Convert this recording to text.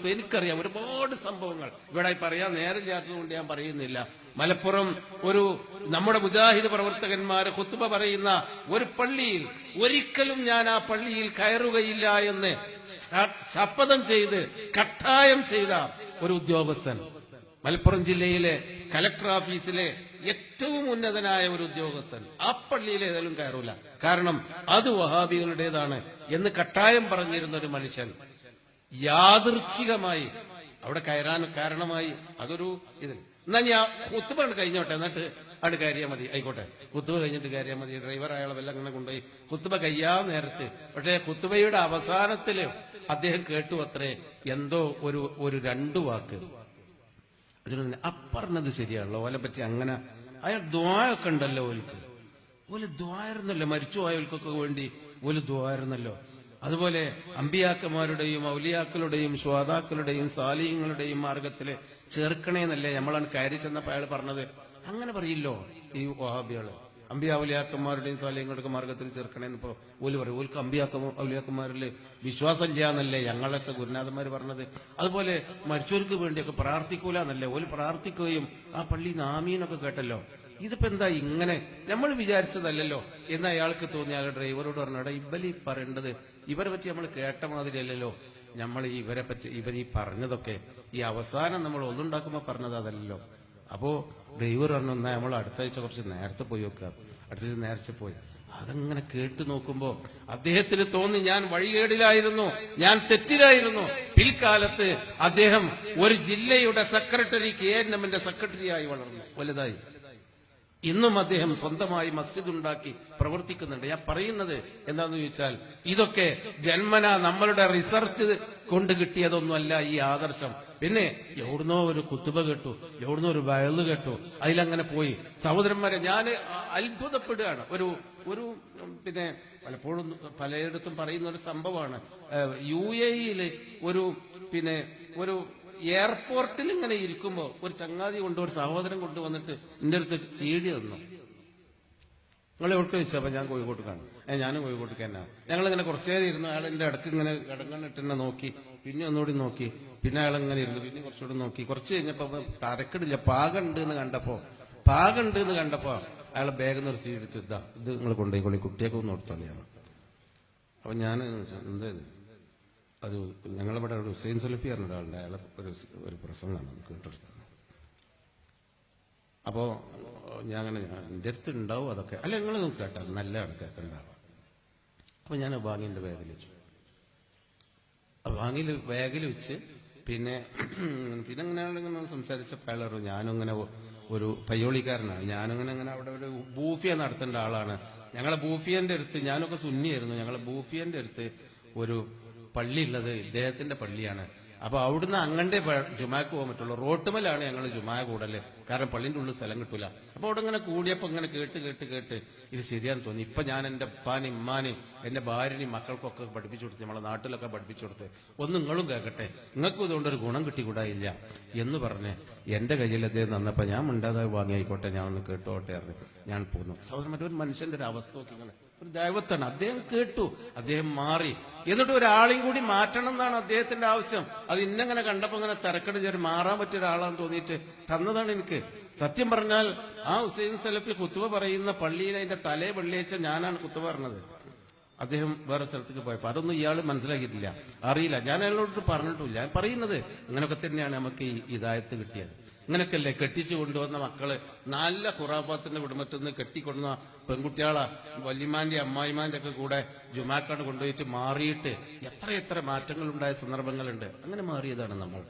കുത്തുബക്ക് എനിക്കറിയാം ഒരുപാട് സംഭവങ്ങൾ ഇവിടെ പറയാൻ നേരമില്ലാത്തതുകൊണ്ട് ഞാൻ പറയുന്നില്ല. മലപ്പുറം നമ്മുടെ മുജാഹിദ് പ്രവർത്തകന്മാര് ഖുത്ബ പറയുന്ന ഒരു പള്ളിയിൽ ഒരിക്കലും ഞാൻ ആ പള്ളിയിൽ കയറുകയില്ല എന്ന് ശപഥം ചെയ്ത് കട്ടായം ചെയ്ത ഒരു ഉദ്യോഗസ്ഥൻ, മലപ്പുറം ജില്ലയിലെ കലക്ടർ ഓഫീസിലെ ഏറ്റവും ഉന്നതനായ ഒരു ഉദ്യോഗസ്ഥൻ, ആ പള്ളിയിൽ ഏതായാലും കയറൂല, കാരണം അത് വഹാബികളുടേതാണ് എന്ന് കട്ടായം പറഞ്ഞിരുന്ന ഒരു മനുഷ്യൻ യാദൃച്ഛികമായി അവിടെ കയറാൻ കാരണമായി അതൊരു ഇതിൽ. എന്നാ ഞാൻ കുത്തുബ കഴിഞ്ഞോട്ടെ, എന്നിട്ട് അവിടെ കയറിയാൽ മതി, ആയിക്കോട്ടെ, കുത്തുബ കഴിഞ്ഞിട്ട് കയറിയാൽ മതി. ഡ്രൈവർ അയാളെ വല്ല അങ്ങനെ കൊണ്ടുപോയി കുത്തുബ കഴിയാ നേരത്ത്. പക്ഷേ കുത്തുബയുടെ അവസാനത്തില് അദ്ദേഹം കേട്ടു അത്രേ എന്തോ ഒരു രണ്ടു വാക്ക്. അതിന് അപ്പറഞ്ഞത് ശരിയാണല്ലോ, ഓലെ പറ്റി അങ്ങനെ അയാൾ ദ്വായൊക്കെ ഉണ്ടല്ലോ, ഓല് ദ്വായിരുന്നല്ലോ, മരിച്ചുപോയവർക്കൊക്കെ വേണ്ടി ഓല് ദ്വായിരുന്നല്ലോ. അതുപോലെ അമ്പിയാക്കന്മാരുടെയും ഔലിയാക്കളുടെയും ശ്വാതാക്കളുടെയും സാലിഹ്യങ്ങളുടെയും മാർഗത്തില് ചേർക്കണേന്നല്ലേ നമ്മളാണ് കയറി ചെന്നപ്പോ അയാൾ പറഞ്ഞത്. അങ്ങനെ പറയില്ലോ ഈ വഹാബികള്, അമ്പിയ ഔലിയാക്കന്മാരുടെയും സാലിഹ്യങ്ങളുടെ മാർഗത്തിൽ ചേർക്കണേന്ന് ഇപ്പൊ ഓല് പറയും. ഓൽക്ക് ഔലിയാക്കന്മാരില് വിശ്വാസം ഇല്ലാന്നല്ലേ ഞങ്ങളൊക്കെ ഗുരുനാഥന്മാര് പറഞ്ഞത്. അതുപോലെ മരിച്ചവർക്ക് വേണ്ടിയൊക്കെ പ്രാർത്ഥിക്കൂല എന്നല്ലേ ഓല് പ്രാർത്ഥിക്കുകയും ആ പള്ളി നാമീനൊക്കെ കേട്ടല്ലോ. ഇതിപ്പോ എന്താ ഇങ്ങനെ, നമ്മൾ വിചാരിച്ചതല്ലല്ലോ എന്ന് അയാൾക്ക് തോന്നി. അയാൾ ഡ്രൈവറോട് പറഞ്ഞാ ഇവലി പറയേണ്ടത് ഇവരെ പറ്റി നമ്മൾ കേട്ട മാതിരി അല്ലല്ലോ, നമ്മൾ ഇവരീ പറഞ്ഞതൊക്കെ ഈ അവസാനം നമ്മൾ ഒന്നുണ്ടാക്കുമ്പോ പറഞ്ഞത് അതല്ലല്ലോ. അപ്പോ ഡ്രൈവർ പറഞ്ഞു എന്നാ നമ്മൾ അടുത്ത ആഴ്ച കുറച്ച് നേരത്തെ പോയി വെക്കുക. അടുത്ത ആഴ്ച നേരത്തെ പോയി അതങ്ങനെ കേട്ടു നോക്കുമ്പോ അദ്ദേഹത്തിന് തോന്നി ഞാൻ വഴികേടിലായിരുന്നു, ഞാൻ തെറ്റിലായിരുന്നു. പിൽക്കാലത്ത് അദ്ദേഹം ഒരു ജില്ലയുടെ സെക്രട്ടറി, KNM-ന്റെ സെക്രട്ടറിയായി വളർന്നു, വലുതായി. ഇന്നും അദ്ദേഹം സ്വന്തമായി മസ്ജിദ് ഉണ്ടാക്കി പ്രവർത്തിക്കുന്നുണ്ട്. ഞാൻ പറയുന്നത് എന്താന്ന് ചോദിച്ചാൽ ഇതൊക്കെ ജന്മന നമ്മളുടെ റിസർച്ച് കൊണ്ട് കിട്ടിയതൊന്നുമല്ല ഈ ആദർശം. പിന്നെ എവിടുന്നോ ഒരു കുത്തുബ കേട്ടു, എവിടുന്നോ ഒരു വയല് കേട്ടു, അതിലങ്ങനെ പോയി. സഹോദരന്മാരെ, ഞാൻ അത്ഭുതപ്പെടുകയാണ്. ഒരു പിന്നെ പലപ്പോഴും പലയിടത്തും പറയുന്ന ഒരു സംഭവമാണ്. UAE-യിൽ ഒരു എയർപോർട്ടിൽ ഇങ്ങനെ ഇരിക്കുമ്പോ ഒരു ചങ്ങാതി ഒരു സഹോദരൻ കൊണ്ടുവന്നിട്ട് എന്റെ അടുത്ത് CD തന്നു. നിങ്ങൾ എവിടെ ചോദിച്ചു? അപ്പൊ ഞാൻ കോഴിക്കോട്ട് കാണും. ഞാനും കോഴിക്കോട്ട് തന്നെ. ഞങ്ങളിങ്ങനെ കുറച്ചേരം ഇരുന്നു. അയാൾ എന്റെ അടുക്ക് ഇങ്ങനെ കടങ്ങണിട്ട് എന്നെ നോക്കി, പിന്നെ ഒന്നുകൂടി നോക്കി, പിന്നെ അയാൾ ഇങ്ങനെ ഇരുന്നു, പിന്നെ കുറച്ചുകൂടി നോക്കി. കുറച്ച് കഴിഞ്ഞപ്പോ തരക്കിടില്ല, പാകുണ്ട് എന്ന് കണ്ടപ്പോ അയാളെ ബാഗിൽ നിന്ന് ഒരു CD എടുത്ത് ഇത് നിങ്ങൾ കൊണ്ടുപോയിക്കോളി, കുട്ടിയൊക്കെ ഒന്ന് കൊടുത്തോളിയാണ്. അപ്പൊ ഞാൻ എന്താ അത് ഞങ്ങളിവിടെ ഒരു ഹുസൈൻ സലഫി പറഞ്ഞ ഒരാളുണ്ട്, അയാളെ ഒരു പ്രസംഗമാണ് കേട്ടെടുത്തത്. അപ്പോ ഞാൻ അങ്ങനെ എൻ്റെ അടുത്ത് ഉണ്ടാവും അതൊക്കെ, അല്ല നിങ്ങൾ കേട്ടാ നല്ല അടക്കൊക്കെ ഉണ്ടാവാം. അപ്പൊ ഞാൻ വാങ്ങിൻ്റെ ബാഗിൽ വെച്ചു. ബാഗിൽ വെച്ച് പിന്നെ അങ്ങനെ സംസാരിച്ചപ്പോൾ അയാൾ പറഞ്ഞു ഞാനിങ്ങനെ ഒരു പയ്യോളിക്കാരനാണ്, ഞാനിങ്ങനെ അവിടെ ഒരു ബൂഫിയ നടത്തേണ്ട ആളാണ്. ഞങ്ങളെ ബൂഫിയന്റെ അടുത്ത്, ഞാനൊക്കെ സുന്നിയായിരുന്നു, ഞങ്ങളെ ബൂഫിയന്റെ അടുത്ത് ഒരു പള്ളി ഉള്ളത് ഇദ്ദേഹത്തിന്റെ പള്ളിയാണ്. അപ്പൊ അവിടുന്ന് അങ്ങന്റെ ജുമാക്ക് പോകാൻ പറ്റുള്ളൂ. റോട്ടുമലാണ് ഞങ്ങൾ ജുമാ കൂടല്, കാരണം പള്ളിന്റെ ഉള്ളിൽ സ്ഥലം കിട്ടൂല. അപ്പൊ അവിടെ ഇങ്ങനെ കൂടിയപ്പോ ഇങ്ങനെ കേട്ട് ഇത് ശരിയാന്ന് തോന്നി. ഇപ്പൊ ഞാൻ എന്റെ ഉപ്പാനും ഇമ്മാനും എന്റെ ഭാര്യനെയും മക്കൾക്കൊക്കെ പഠിപ്പിച്ചു കൊടുത്ത്, നമ്മളെ നാട്ടിലൊക്കെ പഠിപ്പിച്ചു കൊടുത്ത്, ഒന്ന് നിങ്ങളും കേൾക്കട്ടെ, നിങ്ങൾക്കും ഇതുകൊണ്ടൊരു ഗുണം കിട്ടിക്കൂടായില്ല എന്ന് പറഞ്ഞ് എന്റെ കയ്യിൽ അദ്ദേഹം തന്നപ്പോ ഞാൻ മിണ്ടാതെ വാങ്ങി, ആയിക്കോട്ടെ ഞാൻ ഒന്ന് കേട്ടോട്ടെ അറിഞ്ഞു ഞാൻ പോന്നു. സഹോദരൻ, മറ്റൊരു മനുഷ്യന്റെ ഒരു അവസ്ഥ നോക്കി ഇങ്ങനെ ഒരു ദൈവത്താണ്. അദ്ദേഹം കേട്ടു, അദ്ദേഹം മാറി. എന്നിട്ട് ഒരാളെയും കൂടി മാറ്റണം എന്നാണ് അദ്ദേഹത്തിന്റെ ആവശ്യം. അത് ഇന്നങ്ങനെ കണ്ടപ്പോ ഇങ്ങനെ തിരക്കട് ചേർ മാറാൻ പറ്റിയ ഒരാളാന്ന് തോന്നിയിട്ട് തന്നതാണ് എനിക്ക്. സത്യം പറഞ്ഞാൽ ആ ഹുസൈൻ സലഫി കുത്തുബ പറയുന്ന പള്ളിയിൽ അതിന്റെ തലേ വെള്ളിയാഴ്ച ഞാനാണ് കുത്തുബ പറഞ്ഞത്. അദ്ദേഹം വേറെ സ്ഥലത്തേക്ക് പോയപ്പോ അതൊന്നും ഇയാൾ മനസ്സിലാക്കിയിട്ടില്ല, അറിയില്ല. ഞാൻ അയാളോട് പറഞ്ഞിട്ടില്ല. ഞാൻ പറയുന്നത് ഇങ്ങനെയൊക്കെ തന്നെയാണ് നമുക്ക് ഈ ഹിദായത്ത് കിട്ടിയത്. ഇങ്ങനെയൊക്കെയല്ലേ കെട്ടിച്ചു കൊണ്ടുവന്ന മക്കള്, നല്ല ഖുറാഫാത്തിന്റെ കുടുംബത്തിൽ നിന്ന് കെട്ടിക്കൊണ്ടുവന്ന പെൺകുട്ടികളെ വല്യമാന്റെ അമ്മായിമാന്റെ ഒക്കെ കൂടെ ജുമാക്കാണ് കൊണ്ടുപോയിട്ട് മാറിയിട്ട് എത്ര മാറ്റങ്ങൾ ഉണ്ടായ സന്ദർഭങ്ങളുണ്ട്. അങ്ങനെ മാറിയതാണ് നമ്മൾ.